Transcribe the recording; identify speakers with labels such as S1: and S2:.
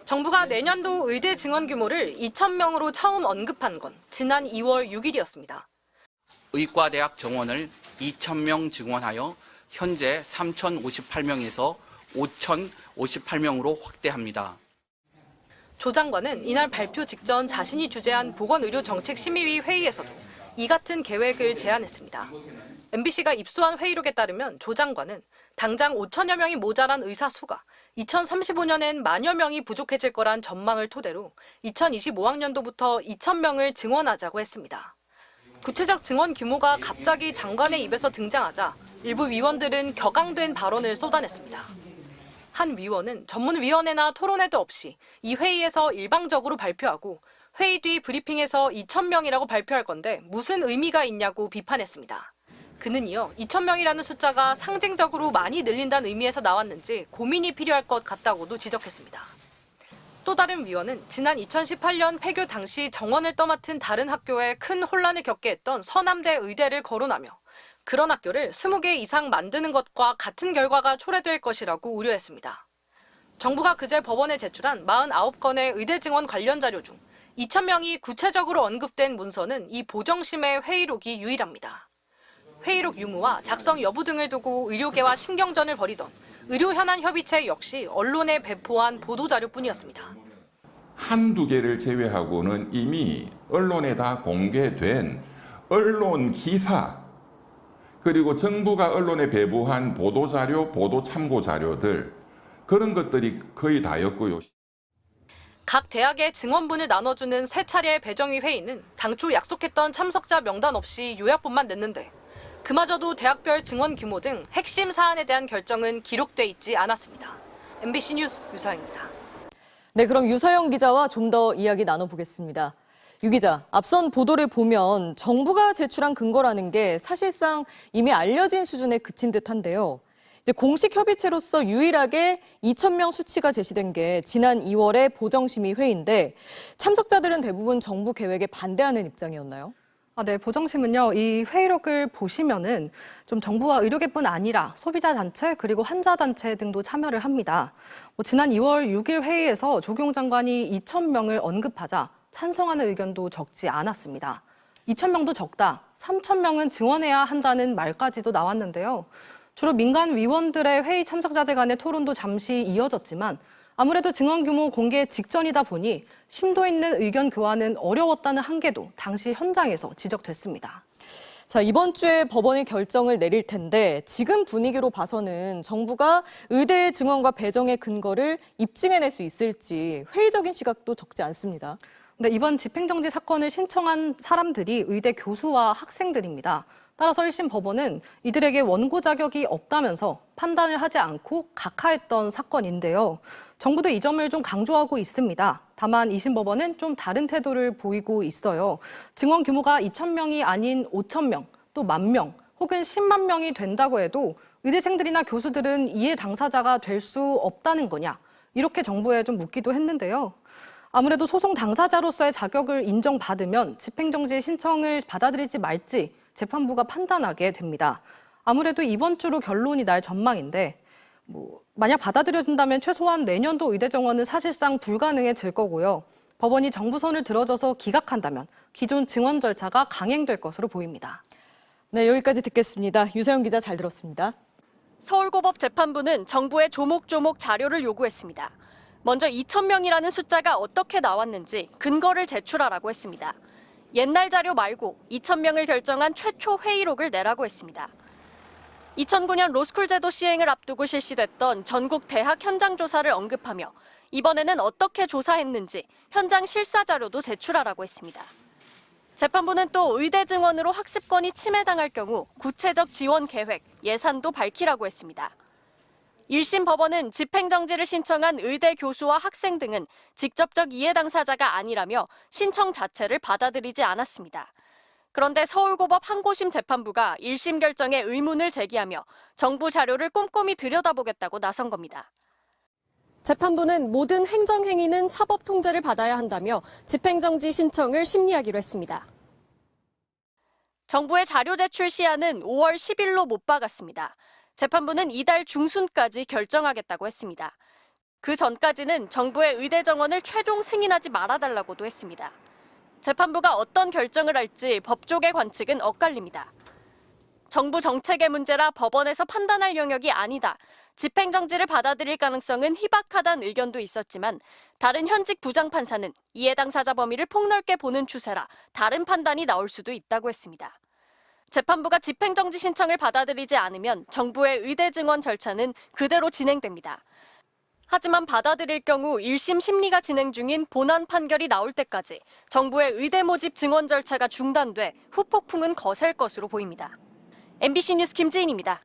S1: 정부가 내년도 의대 증원 규모를 2,000명으로 처음 언급한 건 지난 2월 6일이었습니다.
S2: 의과대학 정원을 2,000명 증원하여 현재 3,058명에서 5,058명으로 확대합니다.
S1: 조 장관은 이날 발표 직전 자신이 주재한 보건의료정책심의위 회의에서도 이 같은 계획을 제안했습니다. MBC가 입수한 회의록에 따르면 조 장관은 당장 5천여 명이 모자란 의사 수가 2035년엔 만여 명이 부족해질 거란 전망을 토대로 2025학년도부터 2,000명을 증원하자고 했습니다. 구체적 증원 규모가 갑자기 장관의 입에서 등장하자 일부 위원들은 격앙된 발언을 쏟아냈습니다. 한 위원은 전문위원회나 토론회도 없이 이 회의에서 일방적으로 발표하고 회의 뒤 브리핑에서 2,000명이라고 발표할 건데 무슨 의미가 있냐고 비판했습니다. 그는 이어 2,000명이라는 숫자가 상징적으로 많이 늘린다는 의미에서 나왔는지 고민이 필요할 것 같다고도 지적했습니다. 또 다른 위원은 지난 2018년 폐교 당시 정원을 떠맡은 다른 학교에 큰 혼란을 겪게 했던 서남대 의대를 거론하며 그런 학교를 20개 이상 만드는 것과 같은 결과가 초래될 것이라고 우려했습니다. 정부가 그제 법원에 제출한 49건의 의대 증원 관련 자료 중 2,000명이 구체적으로 언급된 문서는 이 보정심의 회의록이 유일합니다. 회의록 유무와 작성 여부 등을 두고 의료계와 신경전을 벌이던 의료현안협의체 역시 언론에 배포한 보도자료뿐이었습니다.
S3: 한두 개를 제외하고는 이미 언론에 다 공개된 언론 기사, 그리고 정부가 언론에 배부한 보도자료, 보도참고자료들, 그런 것들이 거의 다였고요.
S1: 각 대학의 증원분을 나눠주는 세 차례의 배정위 회의는 당초 약속했던 참석자 명단 없이 요약본만 냈는데 그마저도 대학별 증원 규모 등 핵심 사안에 대한 결정은 기록돼 있지 않았습니다. MBC 뉴스 유서영입니다.
S4: 네, 그럼 유서영 기자와 좀 더 이야기 나눠보겠습니다. 유 기자, 앞선 보도를 보면 정부가 제출한 근거라는 게 사실상 이미 알려진 수준에 그친 듯한데요. 이제 공식 협의체로서 유일하게 2,000명 수치가 제시된 게 지난 2월의 보정심의 회의인데 참석자들은 대부분 정부 계획에 반대하는 입장이었나요?
S1: 네, 보정심은요, 이 회의록을 보시면은 좀 정부와 의료계뿐 아니라 소비자 단체 그리고 환자 단체 등도 참여를 합니다. 지난 2월 6일 회의에서 조경 장관이 2,000명을 언급하자 찬성하는 의견도 적지 않았습니다. 2,000명도 적다, 3,000명은 증원해야 한다는 말까지도 나왔는데요. 주로 민간 위원들의 회의 참석자들 간의 토론도 잠시 이어졌지만 아무래도 증원 규모 공개 직전이다 보니 심도 있는 의견 교환은 어려웠다는 한계도 당시 현장에서 지적됐습니다.
S4: 자, 이번 주에 법원이 결정을 내릴 텐데 지금 분위기로 봐서는 정부가 의대 증원과 배정의 근거를 입증해낼 수 있을지 회의적인 시각도 적지 않습니다.
S1: 네, 이번 집행정지 사건을 신청한 사람들이 의대 교수와 학생들입니다. 따라서 1심 법원은 이들에게 원고 자격이 없다면서 판단을 하지 않고 각하했던 사건인데요. 정부도 이 점을 좀 강조하고 있습니다. 다만 2심 법원은 좀 다른 태도를 보이고 있어요. 증원 규모가 2,000명이 아닌 5,000명, 또 10,000명, 혹은 10만 명이 된다고 해도 의대생들이나 교수들은 이해 당사자가 될 수 없다는 거냐, 이렇게 정부에 좀 묻기도 했는데요. 아무래도 소송 당사자로서의 자격을 인정받으면 집행정지 신청을 받아들이지 말지 재판부가 판단하게 됩니다. 아무래도 이번 주로 결론이 날 전망인데 만약 받아들여진다면 최소한 내년도 의대 정원은 사실상 불가능해질 거고요. 법원이 정부 손을 들어줘서 기각한다면 기존 증원 절차가 강행될 것으로 보입니다.
S4: 네, 여기까지 듣겠습니다. 유서영 기자 잘 들었습니다.
S5: 서울고법 재판부는 정부에 조목조목 자료를 요구했습니다. 먼저 2,000명이라는 숫자가 어떻게 나왔는지 근거를 제출하라고 했습니다. 옛날 자료 말고 2,000명을 결정한 최초 회의록을 내라고 했습니다. 2009년 로스쿨 제도 시행을 앞두고 실시됐던 전국 대학 현장 조사를 언급하며 이번에는 어떻게 조사했는지 현장 실사 자료도 제출하라고 했습니다. 재판부는 또 의대 증원으로 학습권이 침해당할 경우 구체적 지원 계획, 예산도 밝히라고 했습니다. 1심 법원은 집행정지를 신청한 의대 교수와 학생 등은 직접적 이해 당사자가 아니라며 신청 자체를 받아들이지 않았습니다. 그런데 서울고법 항고심 재판부가 1심 결정에 의문을 제기하며 정부 자료를 꼼꼼히 들여다보겠다고 나선 겁니다. 재판부는 모든 행정행위는 사법통제를 받아야 한다며 집행정지 신청을 심리하기로 했습니다. 정부의 자료 제출 시한은 5월 10일로 못 박았습니다. 재판부는 이달 중순까지 결정하겠다고 했습니다. 그 전까지는 정부의 의대 정원을 최종 승인하지 말아달라고도 했습니다. 재판부가 어떤 결정을 할지 법조계 관측은 엇갈립니다. 정부 정책의 문제라 법원에서 판단할 영역이 아니다. 집행정지를 받아들일 가능성은 희박하다는 의견도 있었지만 다른 현직 부장판사는 이해 당사자 범위를 폭넓게 보는 추세라 다른 판단이 나올 수도 있다고 했습니다. 재판부가 집행정지 신청을 받아들이지 않으면 정부의 의대 증원 절차는 그대로 진행됩니다. 하지만 받아들일 경우 1심 심리가 진행 중인 본안 판결이 나올 때까지 정부의 의대 모집 증원 절차가 중단돼 후폭풍은 거셀 것으로 보입니다. MBC 뉴스 김지인입니다.